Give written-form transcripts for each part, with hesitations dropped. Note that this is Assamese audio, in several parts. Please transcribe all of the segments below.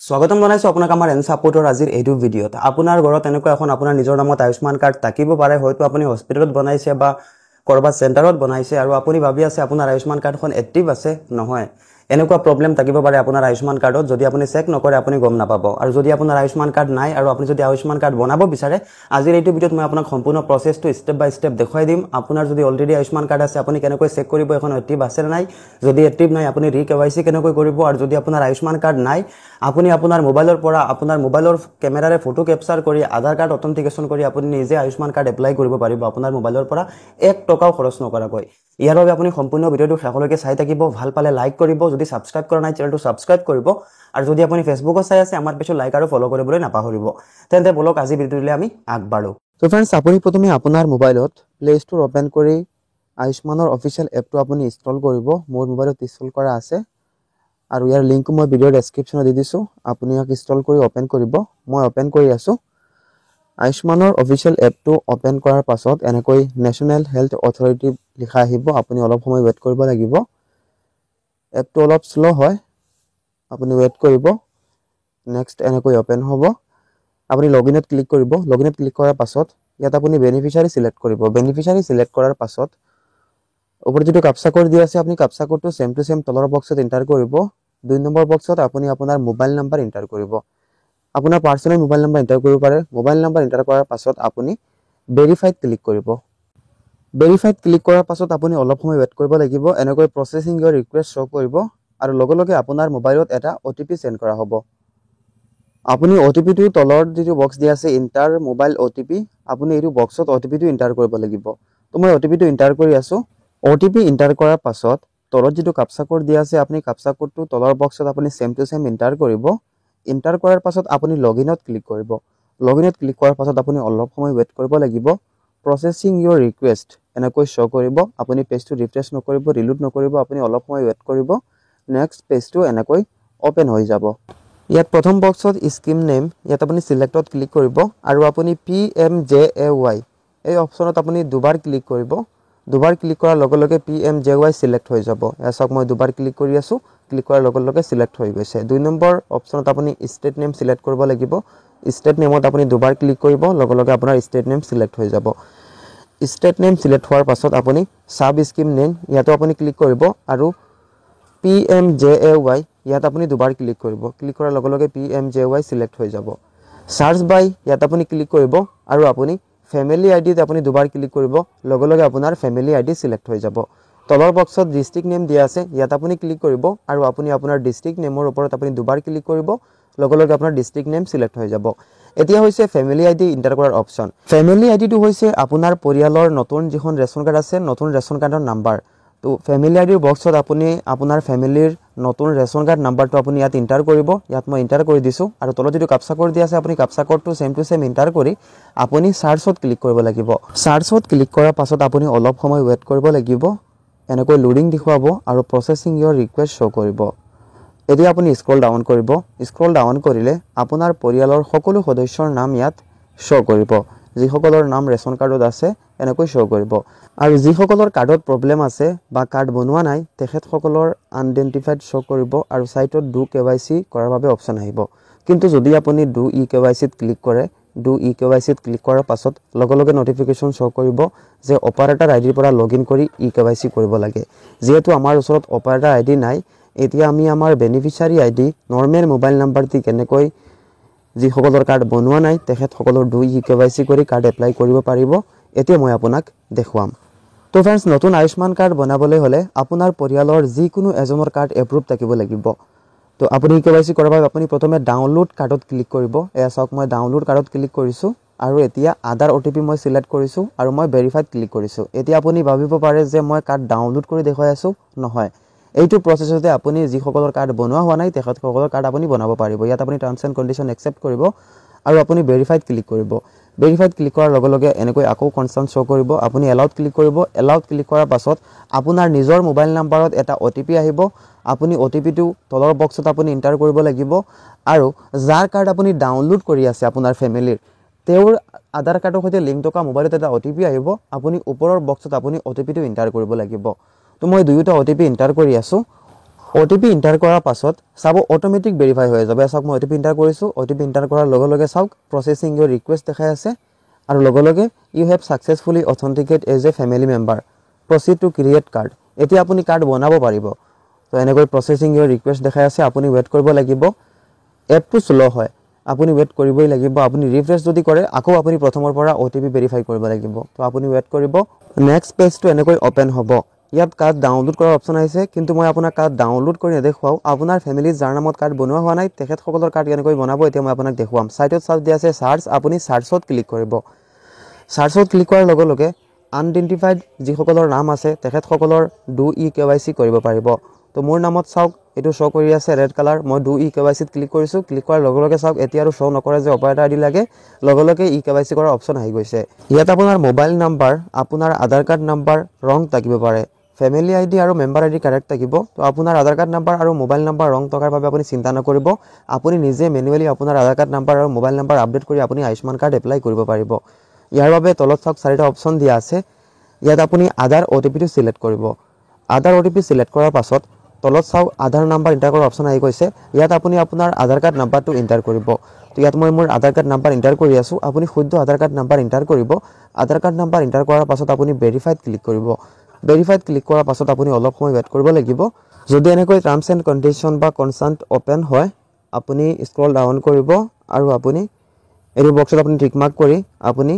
স্বাগতম জনাইছো আপোনাক আমাৰ এন সাপোৰ্টৰ আজিৰ এইটো ভিডিঅ'ত আপোনাৰ ঘৰত এনেকুৱা এখন আপোনাৰ নিজৰ নামত আয়ুষ্মান কাৰ্ড থাকিব পাৰে হয়তো আপুনি হস্পিটেলত বনাইছে বা কৰবাত চেণ্টাৰত বনাইছে আৰু আপুনি ভাবি আছে আপোনাৰ আয়ুষ্মান কাৰ্ডখন এক্টিভ আছে নহয় এনেকুৱা প্ৰবলেম থাকিব পাৰে আপোনাৰ আয়ুষ্মান কাৰ্ডত যদি আপুনি চেক নকৰে আপুনি গম নাপাব আৰু যদি আপোনাৰ আয়ুষ্মান কাৰ্ড নাই আৰু আপুনি যদি আয়ুষ্মান কাৰ্ড বনাব বিচাৰে আজিৰ এইটো ভিডিঅ'ত মই আপোনাক সম্পূৰ্ণ প্ৰসেছটো ষ্টেপ বাই ষ্টেপ দেখাই দিম আপোনাৰ যদি অলৰেডি আয়ুষ্মান কাৰ্ড আছে আপুনি কেনেকৈ চেক কৰিব এখন এক্টিভ আছে নাই যদি এক্টিভ নাই আপুনি ৰিকেৱাইসি কেনেকৈ কৰিব আৰু যদি আপোনাৰ আয়ুষ্মান কাৰ্ড নাই আপুনি আপোনাৰ মোবাইলৰ পৰা আপোনাৰ মোবাইলৰ কেমেৰাৰে ফটো কেপচাৰ কৰি আধাৰ কাৰ্ড অথেন্টিকেশন কৰি আপুনি নিজে আয়ুষ্মান কাৰ্ড এপ্লাই কৰিব পাৰিব আপোনাৰ মোবাইলৰ পৰা 1 টকাও খৰচ নকৰাকৈ ইয়াৰ বাবে আপুনি সম্পূৰ্ণ ভিডিঅ'টো শেষলৈকে চাই থাকিব ভাল পালে লাইক কৰিব যদি সাবস্ক্ৰাইব কৰা নাই চেনেলটো সাবস্ক্ৰাইব কৰিব আৰু যদি আপুনি ফেসবুকত চাই আছে আমাৰ পেজটো লাইক আৰু ফলো কৰিবলৈ নাপাহৰিব তেন্তে বলক আজি ভিডিঅ'টোলৈ আমি আগবাঢ়ো তো फ्रेंड्स আপুনি প্ৰথমে আপোনাৰ মোবাইলত প্লে ষ্টৰ ওপেন কৰি আয়ুষ্মানৰ অফিচিয়েল এপটো আপুনি ইনষ্টল কৰিব মোৰ মোবাইলত ইনষ্টল কৰা আছে আৰু ইয়াৰ লিংক মই ভিডিঅ ডেসক্ৰিপচনত দি দিছো আপুনি ইয়াক ইনষ্টল কৰি ওপেন কৰিব মই ওপেন কৰি আছো আয়ুষ্মানৰ অফিচিয়েল এপটো ওপেন কৰাৰ পাছত এনেকৈ নেশনাল হেলথ অথৰিটি লিখা আহিব আপুনি অলপ সময় ওয়েট কৰিব লাগিব এপটো অলপ স্লো হয় আপুনি ওয়েট কৰিব নেক্সট এনেকৈ ওপেন হ'ব আপুনি লগইনত ক্লিক কৰিব লগইনত ক্লিক কৰাৰ পাছত ইয়াত আপুনি বেনিফিচিয়াৰী সিলেক্ট কৰিব বেনিফিচিয়াৰী সিলেক্ট কৰাৰ পাছত ওপৰত যেটো কাপচা কোড দিয়া আছে আপুনি কাপচা কোডটো সেম টু সেম তলৰ বক্সত এন্টাৰ কৰিব 2 নম্বৰ বক্সত আপুনি আপোনাৰ মোবাইল নাম্বাৰ এন্টাৰ কৰিব আপোনাৰ পাৰ্সোনাল মোবাইল নাম্বাৰ এন্টাৰ কৰিব পাৰে মোবাইল নাম্বাৰ এন্টাৰ কৰাৰ পাছত আপুনি ভেৰিফাইড ক্লিক কৰিব ভেৰিফাইড ক্লিক কৰাৰ পাছত আপুনি অলপ সময় ওয়েট কৰিব লাগিব এনেকৈ প্ৰসেসিং ইওৰ ৰিকুৱেষ্ট শো কৰিব আৰু লগে লগে আপোনাৰ মোবাইলত এটা ওটিপি সেন্ড কৰা হ'ব আপুনি ওটিপি টো তলৰ যেটো বক্স দিয়া আছে এন্টাৰ মোবাইল ওটিপি আপুনি এইটো বক্সত ওটিপি টো এন্টাৰ কৰিব লাগিব তো মই ওটিপি টো এন্টাৰ কৰি আছো ওটিপি এন্টাৰ কৰাৰ পাছত তলত যেটো কাপচা কোড দিয়া আছে আপুনি কাপচা কোডটো তলৰ বক্সত আপুনি সেম টু সেম এন্টাৰ কৰিব এন্টাৰ কৰাৰ পাছত আপুনি লগইনত ক্লিক কৰিব লগইনত ক্লিক কৰাৰ পাছত আপুনি অলপ সময় ওয়েট কৰিব লাগিব প্ৰসেসিং ইওৰ ৰিকুৱেষ্ট এনেকৈ শো কৰিব আপুনি পেজটো ৰিফ্ৰেশ নকৰিব ৰিলোড নকৰিব আপুনি অলপ সময় ওয়েট কৰিব নেক্সট পেজটো এনেকৈ ওপেন হৈ যাব ইয়াত প্ৰথম বক্সত স্কিম নেম ইয়াত আপুনি সিলেক্টত ক্লিক কৰিব আৰু আপুনি PMJAY এই অপচনত আপুনি দুবাৰ ক্লিক কৰিব দুবাৰ ক্লিক কৰাৰ লগে লগে PMJAY সিলেক্ট হৈ যাব এছক মই দুবাৰ ক্লিক কৰি আছো ক্লিক কৰাৰ লগে লগে সিলেক্ট হৈ গৈছে 2 নম্বৰ অপচনত আপুনি ষ্টেট নেম সিলেক্ট কৰিব লাগিব ষ্টেট নেমত আপুনি দুবাৰ ক্লিক কৰিব লগে লগে আপোনাৰ ষ্টেট নেম সিলেক্ট হৈ যাব ষ্টেট নেম সিলেক্ট হোৱাৰ পাছত আপুনি সাব স্কিম নেম ইয়াতো আপুনি ক্লিক কৰিব আৰু PMJAY ইয়াত আপুনি দুবাৰ ক্লিক কৰিব ক্লিক কৰাৰ লগে লগে PMJAY সিলেক্ট হৈ যাব সাৰ্চ বাই ইয়াত আপুনি ক্লিক কৰিব আৰু আপুনি ফ্যামিলি আইডিত আপুনি দুবাৰ ক্লিক কৰিব লগে লগে আপোনাৰ ফ্যামিলি আইডি সিলেক্ট হৈ যাব তলৰ বক্সত ডিস্ট্ৰিক্ট নেম দিয়া আছে ইয়াত আপুনি ক্লিক কৰিব আৰু আপুনি আপোনাৰ ডিস্ট্ৰিক্ট নেমৰ ওপৰত আপুনি দুবাৰ ক্লিক কৰিব লগে লগে আপোনাৰ ডিস্ট্ৰিক্ট নেম সিলেক্ট হৈ যাব এতিয়া হৈছে ফ্যামিলি আইডি এন্টাৰ কৰাৰ অপচন ফ্যামিলি আইডিটো হৈছে আপোনাৰ পৰিয়ালৰ নতুন যিখন ৰেশন কাৰ্ড আছে নতুন ৰেশন কাৰ্ডৰ নাম্বাৰ তো ফ্যামিলি আইডিৰ বক্সত আপুনি আপোনাৰ ফ্যামিলিৰ নতুন ৰেশন কাৰ্ড নাম্বাৰটো আপুনি ইয়াত এন্টাৰ কৰিব ইয়াত মই এন্টাৰ কৰি দিছো আৰু তলত যেটো কাপচা কোড দিয়া আছে আপুনি কাপচা কোডটো সেম টু সেম এন্টাৰ কৰি আপুনি সাৰ্চত ক্লিক কৰিব লাগিব সাৰ্চত ক্লিক কৰাৰ পাছত আপুনি অলপ সময় ওয়েট কৰিব লাগিব এনেকৈ লোডিং দেখুৱাব আৰু প্ৰসেসিং ইওৰ ৰিকুৱেষ্ট শো কৰিব এতিয়া আপুনি স্ক্ৰল ডাউন কৰিব স্ক্ৰল ডাউন কৰিলে আপোনাৰ পৰিয়ালৰ সকলো সদস্যৰ নাম ইয়াত শো কৰিব যিসকলৰ নাম ৰেশন কাৰ্ডত আছে এনেকৈ শো কৰিব আৰু যিসকলৰ কাৰ্ডত প্ৰবলেম আছে বা কাৰ্ড বনোৱা নাই তেখেতসকলৰ আনআইডেন্টিফাইড শো কৰিব আৰু সাইটত ডু কেৱাইসি কৰাৰ বাবে অপচন আহিব কিন্তু যদি আপুনি ডু ইকেৱাইসিত ক্লিক কৰে ডু ইকেৱাইসিত ক্লিক কৰাৰ পাছত লগে লগে নটিফিকেশন শো কৰিব যে অপাৰেটৰ আইডিৰ পৰা লগইন কৰি ইকেৱাইসি কৰিব লাগে যেহেতু আমাৰ ওচৰত অপাৰেটৰ আইডি নাই এতিয়া আমি আমাৰ beneficiary ID normal mobile number দি কেনেকৈ যিসকলৰ কাৰ্ড বনোৱা নাই তেখেতসকলৰ ডু ইকেৱাইসি কৰি কাৰ্ড এপ্লাই কৰিব পাৰিব এতিয়া মই আপোনাক দেখুৱাম তো फ्रेंड्स নতুন আয়ুষ্মান কাৰ্ড বনাবলৈ হলে আপোনাৰ পৰিয়ালৰ যিকোনো এজনৰ কাৰ্ড এপ্ৰুভ থাকিব লাগিব তো আপুনি ইকেৱাইসি কৰাৰ বাবে আপুনি প্ৰথমে ডাউনলোড কাৰ্ডত ক্লিক কৰিব এছক মই ডাউনলোড কাৰ্ডত ক্লিক কৰিছো আৰু এতিয়া আধাৰ ওটিপি মই সিলেক্ট কৰিছো আৰু মই ভেৰিফাইড ক্লিক কৰিছো এতিয়া আপুনি ভাবিব পাৰে যে মই কাৰ্ড ডাউনলোড কৰি দেখাই আছো নহয় এইটো প্ৰসেছতে আপুনি যিসকলৰ কাৰ্ড বনোৱা হোৱা নাই তেখেতসকলৰ কাৰ্ড আপুনি বনাব পাৰিব ইয়াত আপুনি টাৰ্মছ এণ্ড কন্ডিশন একচেপ্ট কৰিব আৰু আপুনি ভেৰিফাইড ক্লিক কৰিব ভেৰিফাইড ক্লিক কৰাৰ লগে লগে এনেকৈ আকৌ কনস্টেন্ট শো কৰিব আপুনি এলাউড ক্লিক কৰিব এলাউড ক্লিক কৰাৰ পাছত আপোনাৰ নিজৰ মোবাইল নাম্বাৰত এটা ওটিপি আহিব আপুনি ওটিপি টো তলৰ বক্সত আপুনি এন্টাৰ কৰিব লাগিব আৰু যাৰ কাৰ্ড আপুনি ডাউনলোড কৰি আছে আপোনাৰ ফ্যামিলিৰ তেওঁৰ আধাৰ কাৰ্ডৰ সৈতে লিংক থকা মোবাইলত এটা ওটিপি আহিব আপুনি ওপৰৰ বক্সত আপুনি ওটিপি টো এন্টাৰ কৰিব লাগিব তো মই দুয়োটা ওটিপি এন্টাৰ কৰি আছো OTP ইণ্টাৰ কৰাৰ পাছত চাব অটোমেটিক ভেৰিফাই হৈ যাব চাওক মই OTP ইণ্টাৰ কৰিছোঁ OTP ইণ্টাৰ কৰাৰ লগে লগে চাওক প্ৰসেসিং ইউৰ ৰিকুৱেষ্ট দেখাই আছে আৰু লগে লগে you have successfully authenticate as a family member proceed to create card এতিয়া আপুনি কাৰ্ড বনাব পাৰিব তো এনেকৈ প্ৰসেসিং ইউৰ ৰিকুৱেষ্ট দেখাই আছে আপুনি ওয়েট কৰিব লাগিব এপটো স্লো হয় আপুনি ওয়েট কৰিবই লাগিব আপুনি ৰিফ্ৰেশ যদি কৰে আকৌ আপুনি প্ৰথমৰ পৰা OTP ভেৰিফাই কৰিব লাগিব তো আপুনি ওয়েট কৰিব নেক্সট পেজটো এনেকৈ ওপেন হ'ব ইয়াত কাৰ্ড ডাউনলোড কৰাৰ অপচন আছে কিন্তু মই আপোনাক কাৰ্ড ডাউনলোড কৰি নেদেখুৱাও আপোনাৰ ফ্যামিলিৰ যাৰ নামত কাৰ্ড বনোৱা হোৱা নাই তেখেতসকলৰ কাৰ্ড কেনেকৈ বনাব এতিয়া মই আপোনাক দেখুৱাম সাইটত চাৰ্চ দিয়া আছে সাৰ্চ আপুনি সাৰ্চত ক্লিক কৰিব সাৰ্চত ক্লিক কৰাৰ লগে লগে আনআইডেন্টিফাইড যিসকলৰ নাম আছে তেখেতসকলৰ ডু ই কেৱাইসি কৰিব পাৰিব তো মোৰ নামত চাওক এটো শো কৰি আছে ৰেড কালাৰ মই ডু ই কেৱাইসিত ক্লিক কৰিছো ক্লিক কৰাৰ লগে লগে চাওক এতিয়া আৰু শো নকৰে যে অপাৰেটৰ আইডি লাগে লগে লগে ই কেৱাইসি কৰাৰ অপচন আহি গৈছে ইয়াত আপোনাৰ মোবাইল নাম্বাৰ আপোনাৰ আধাৰ কাৰ্ড নাম্বাৰ ৰং থাকিব পাৰে ফ্যামিলি আইডি আৰু মেম্বাৰ আইডি কাৰেক্ট থাকিব তো আপোনাৰ আধাৰ কাৰ্ড নাম্বাৰ আৰু মোবাইল নাম্বাৰ ৰং টকাৰ বাবে আপুনি চিন্তা নকৰিব আপুনি নিজে ম্যানুয়ালি আপোনাৰ আধাৰ কাৰ্ড নাম্বাৰ আৰু মোবাইল নাম্বাৰ আপডেট কৰি আপুনি আয়ুষ্মান কাৰ্ড এপ্লাই কৰিব পাৰিব ইয়াৰ বাবে তলত চাওক চাৰিটা অপচন দিয়া আছে ইয়াত আপুনি আধাৰ OTP টো সিলেক্ট কৰিব আধাৰ OTP সিলেক্ট কৰাৰ পাছত তলত চাওক আধাৰ নাম্বাৰ এন্টাৰ কৰাৰ অপচন আহি গৈছে ইয়াত আপুনি আপোনাৰ আধাৰ কাৰ্ড নাম্বাৰটো এন্টাৰ কৰিব তো ইয়াত মই মোৰ আধাৰ কাৰ্ড নাম্বাৰ এন্টাৰ কৰি আছো আপুনি শুদ্ধ আধাৰ কাৰ্ড নাম্বাৰ এন্টাৰ কৰিব আধাৰ কাৰ্ড নাম্বাৰ এন্টাৰ কৰাৰ পাছত আপুনি ভেৰিফাইড ক্লিক কৰিব ভেৰিফাইড ক্লিক কৰাৰ পাছত আপুনি অলপ সময় ওয়েট কৰিব লাগিব যদি এনেকৈ টাৰ্মছ এণ্ড কণ্ডিশ্যন বা কনসেন্ট ওপেন হয় আপুনি স্ক্ৰল ডাউন কৰিব আৰু আপুনি এই বক্সত আপুনি টিক মাৰ্ক কৰি আপুনি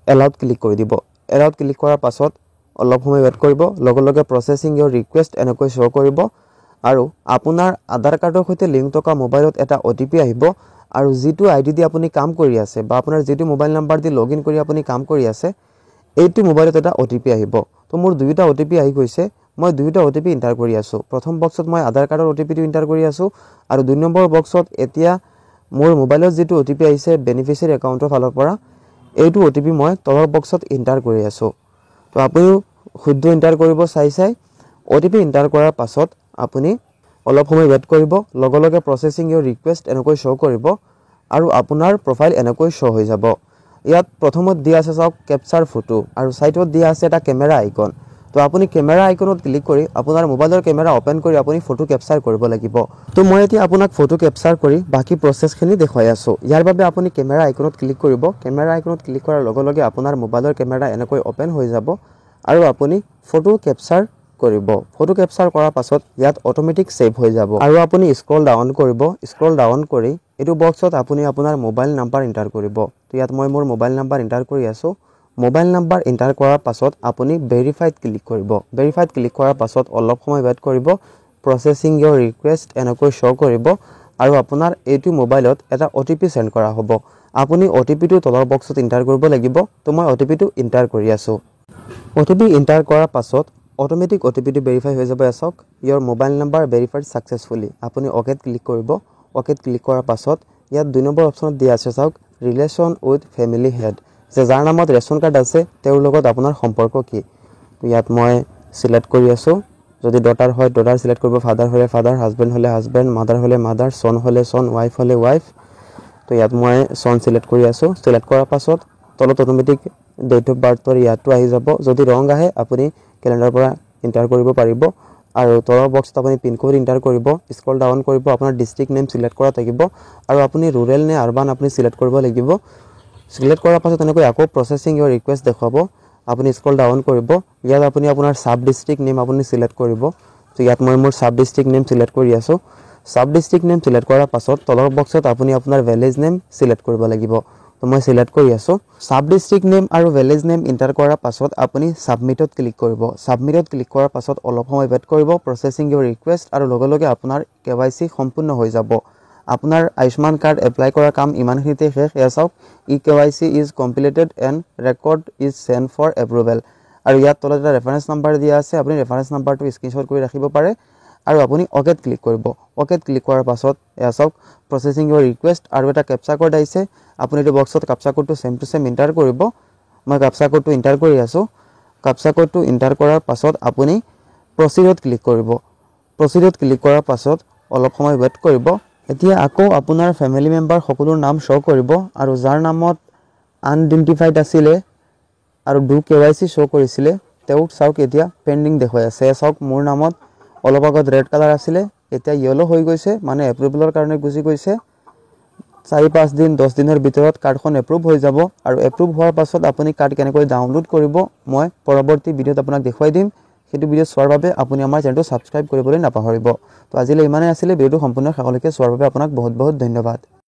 এলাউড ক্লিক কৰি দিব এলাউড ক্লিক কৰাৰ পাছত অলপ সময় ওয়েট কৰিব লগে লগে প্ৰসেসিং ইউৰ ৰিকুৱেষ্ট এনেকৈ শো কৰিব আৰু আপোনাৰ আধাৰ কাৰ্ডৰ সৈতে লিংক থকা মোবাইলত এটা OTP আহিব আৰু যেটো আইডি দি আপুনি কাম কৰি আছে বা আপোনাৰ যেটো মোবাইল নাম্বাৰ দি লগইন কৰি আপুনি কাম কৰি আছে এইটো মোবাইলত এটা OTP আহিব তো মোৰ দুইটা OTP আহি গৈছে মই দুইটা OTP এন্টাৰ কৰি আছো প্ৰথম বক্সত মই আধাৰ কাৰ্ডৰ OTP টো এন্টাৰ কৰি আছো আৰু দুই নম্বৰ বক্সত এতিয়া মোৰ মোবাইলত যেটো OTP আহিছে বেনিফিচিয়াৰি একাউন্টৰ ফালৰ পৰা এইটো OTP মই তলৰ বক্সত এন্টাৰ কৰি আছো তো আপুনি শুদ্ধ এন্টাৰ কৰিব চাই OTP এন্টাৰ কৰাৰ পাছত আপুনি অলপ সময় ওয়েট কৰিব লগে লগে প্ৰসেসিং ইউৰ ৰিকুৱেষ্ট এনেকৈ শো কৰিব আৰু আপোনাৰ প্ৰফাইল এনেকৈ শো হৈ যাব ইয়াত প্ৰথমত দিয়া আছে চাওক ক্যাপচাৰ ফটো আৰু সাইটত দিয়া আছে এটা ক্যামেৰা আইকন তো আপুনি ক্যামেৰা আইকনত ক্লিক কৰি আপোনাৰ মোবাইলৰ ক্যামেৰা ওপেন কৰি আপুনি ফটো ক্যাপচাৰ কৰিব লাগিব তো মই এতিয়া আপোনাক ফটো ক্যাপচাৰ কৰি বাকি প্ৰসেসখিনি দেখুৱাই আছো ইয়াৰ বাবে আপুনি ক্যামেৰা আইকনত ক্লিক কৰিব ক্যামেৰা আইকনত ক্লিক কৰাৰ লগে লগে আপোনাৰ মোবাইলৰ ক্যামেৰা এনেকৈ ওপেন হৈ যাব আৰু আপুনি ফটো ক্যাপচাৰ কৰিব ফটো ক্যাপচাৰ কৰাৰ পাছত ইয়াত অটোমেটিক সেভ হৈ যাব আৰু আপুনি স্ক্ৰল ডাউন কৰিব স্ক্ৰল ডাউন কৰি এটো বক্সত আপুনি আপোনাৰ মোবাইল নাম্বাৰ এন্টাৰ কৰিব তো ইয়াত মই মোৰ মোবাইল নাম্বাৰ এন্টাৰ কৰি আছো মোবাইল নাম্বাৰ এন্টাৰ কৰাৰ পাছত আপুনি ভেৰিফাইড ক্লিক কৰিব ভেৰিফাইড ক্লিক কৰাৰ পাছত অলপ সময় ওয়েট কৰিব প্ৰসেসিং ইউৰ ৰিকুৱেষ্ট এনেকৈ শো কৰিব আৰু আপোনাৰ এইটো মোবাইলত এটা OTP সেন্ড কৰা হ'ব আপুনি OTP টো তলৰ বক্সত এন্টাৰ কৰিব লাগিব তো মই OTP টো এন্টাৰ কৰি আছো OTP এন্টাৰ কৰাৰ পাছত অটোমেটিক OTP টো ভেৰিফাই হৈ যাব চাওক ইউৰ মোবাইল নাম্বাৰ ভেৰিফাইড সাকসেসফুলি আপুনি ওকেত ক্লিক কৰিব ওকেত ক্লিক কৰাৰ পাছত ইয়াত দুই নম্বৰ অপচনত দিয়া আছে চাওক ৰিলেশন উইথ ফ্যামিলি হেড যে যাৰ নামত ৰেশন কাৰ্ড আছে তেওঁৰ লগত আপোনাৰ সম্পৰ্ক কি ইয়াত মই সিলেক্ট কৰি আছো যদি ডটাৰ হয় ডটাৰ সিলেক্ট কৰিব ফাদাৰ হলে ফাদাৰ হাজবেন্ড হলে হাজবেন্ড মাদাৰ হলে মাদাৰ সন হলে সন ওয়াইফ হলে ওয়াইফ তো ইয়াত মই সন সিলেক্ট কৰি আছো সিলেক্ট কৰাৰ পাছত তলত অটোমেটিক ডেট অফ বাৰ্থৰ ইয়াতো আহি যাব যদি ৰং আহে আপুনি ক্যালেন্ডাৰ পৰা এন্টাৰ কৰিব পাৰিব আৰু তলৰ বক্সত আপুনি পিন কোড এন্টাৰ কৰিব স্ক্ৰল ডাউন কৰিব আপোনাৰ ডিস্ট্ৰিক্ট নেম সিলেক্ট কৰা থাকিব আৰু আপুনি ৰুৰেল নে আৰবান আপুনি সিলেক্ট কৰিব লাগিব সিলেক্ট কৰাৰ পাছত এনেকৈ আকৌ প্ৰসেসিং ইউৰ ৰিকুৱেষ্ট দেখাব আপুনি স্ক্ৰল ডাউন কৰিব ইয়াত আপুনি আপোনাৰ সাব ডিস্ট্ৰিক্ট নেম আপুনি সিলেক্ট কৰিব তো ইয়াত মই মোৰ সাব ডিস্ট্ৰিক্ট নেম সিলেক্ট কৰি আছো সাব ডিস্ট্ৰিক্ট নেম সিলেক্ট কৰাৰ পাছত তলৰ বক্সত আপুনি আপোনাৰ ভিলেজ নেম সিলেক্ট কৰিব লাগিব তো মই সিলেক্ট কৰি আছো সাব ডিস্ট্ৰিক্ট নেম আৰু ভিলেজ নেম এন্টাৰ কৰাৰ পাছত আপুনি সাবমিটত ক্লিক কৰিব সাবমিটত ক্লিক কৰাৰ পাছত অলপ সময় ওয়েট কৰিব প্ৰসেসিং ইউৰ ৰিকুৱেষ্ট আৰু লগে লগে আপোনাৰ কেৱাইসি সম্পূৰ্ণ হৈ যাব আপোনাৰ আয়ুষ্মান কাৰ্ড এপ্লাই কৰাৰ কাম ইমানখিনিতে শেষ এয়া চাওক KYC is completed and record is send for approval আৰু ইয়াত তলত এটা ৰেফাৰেন্স নাম্বাৰ দিয়া আছে আপুনি ৰেফাৰেন্স নাম্বাৰটো স্ক্ৰিনশ্বট কৰি ৰাখিব পাৰে আৰু আপুনি ওকেত ক্লিক কৰিব ওকেত ক্লিক কৰাৰ পাছত এয়া চাওক প্ৰসেসিং ইউৰ ৰিকুৱেষ্ট আৰু এটা ক্যাপচা কোড আহিছে আপুনি এই বক্সত ক্যাপচা কোডটো সেম টু সেম এন্টাৰ কৰিব মই ক্যাপচা কোডটো এন্টাৰ কৰি আছো ক্যাপচা কোডটো এন্টাৰ কৰাৰ পাছত আপুনি প্ৰসিডত ক্লিক কৰিব প্ৰসিডত ক্লিক কৰাৰ পাছত অলপ সময় ওয়েট কৰিব এতিয়া আকৌ আপোনাৰ ফ্যামিলি মেম্বাৰ সকলোৰ নাম শো কৰিব আৰু যাৰ নামত আনআইডেন্টিফাইড আছিল আৰু ডু কেৱাইসি শো কৰিছিল তেও চাওক এতিয়া পেন্ডিং দেখুৱাই আছে চাওক মোৰ নামত অলপ আগত ৰেড কালাৰ আছিল এতিয়া ইয়েলো হৈ গৈছে মানে এপ্ৰুভেলৰ কাৰণে গুচি গৈছে 4-5 দিন 10 দিনৰ ভিতৰত কাৰ্ডখন এপ্ৰুভ হৈ যাব আৰু এপ্ৰুভ হোৱাৰ পাছত আপুনি কাৰ্ড কেনেকৈ ডাউনলোড কৰিব মই পৰৱৰ্তী ভিডিঅ'ত আপোনাক দেখুৱাই দিম সেইটো ভিডিঅ' চোৱাৰ বাবে আপুনি আমাৰ চেনেলটো সাবস্ক্ৰাইব কৰিবলৈ নাপাহৰিব তো আজিলৈ ইমানেই আছিল ভিডিঅ'টো সম্পূৰ্ণ শেষলৈকে চোৱাৰ বাবে আপোনাক বহুত বহুত ধন্যবাদ